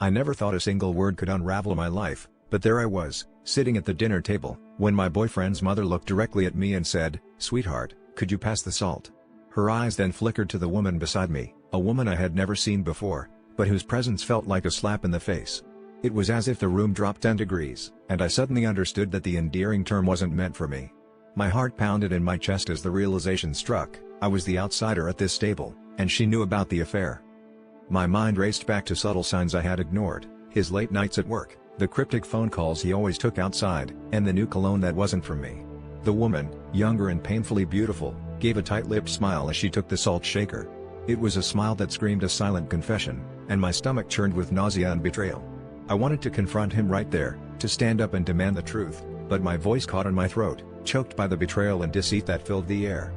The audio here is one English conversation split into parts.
I never thought a single word could unravel my life, but there I was, sitting at the dinner table, when my boyfriend's mother looked directly at me and said, "Sweetheart, could you pass the salt?" Her eyes then flickered to the woman beside me, a woman I had never seen before, but whose presence felt like a slap in the face. It was as if the room dropped 10 degrees, and I suddenly understood that the endearing term wasn't meant for me. My heart pounded in my chest as the realization struck: I was the outsider at this table, and she knew about the affair. My mind raced back to subtle signs I had ignored: his late nights at work, the cryptic phone calls he always took outside, and the new cologne that wasn't for me. The woman, younger and painfully beautiful, gave a tight-lipped smile as she took the salt shaker. It was a smile that screamed a silent confession, and my stomach churned with nausea and betrayal. I wanted to confront him right there, to stand up and demand the truth, but my voice caught in my throat, choked by the betrayal and deceit that filled the air.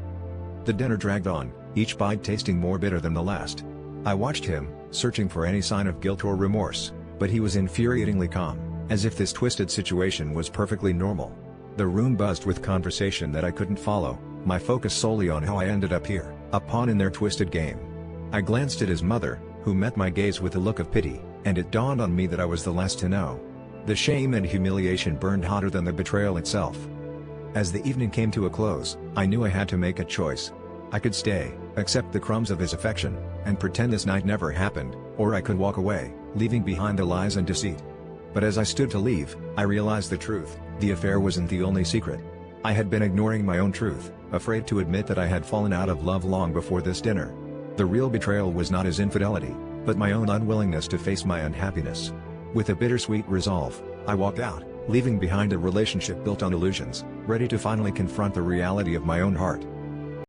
The dinner dragged on, each bite tasting more bitter than the last. I watched him, searching for any sign of guilt or remorse, but he was infuriatingly calm, as if this twisted situation was perfectly normal. The room buzzed with conversation that I couldn't follow, my focus solely on how I ended up here, a pawn in their twisted game. I glanced at his mother, who met my gaze with a look of pity, and it dawned on me that I was the last to know. The shame and humiliation burned hotter than the betrayal itself. As the evening came to a close, I knew I had to make a choice. I could stay, accept the crumbs of his affection, and pretend this night never happened, or I could walk away, leaving behind the lies and deceit. But as I stood to leave, I realized the truth: the affair wasn't the only secret. I had been ignoring my own truth, afraid to admit that I had fallen out of love long before this dinner. The real betrayal was not his infidelity, but my own unwillingness to face my unhappiness. With a bittersweet resolve, I walked out, leaving behind a relationship built on illusions, ready to finally confront the reality of my own heart.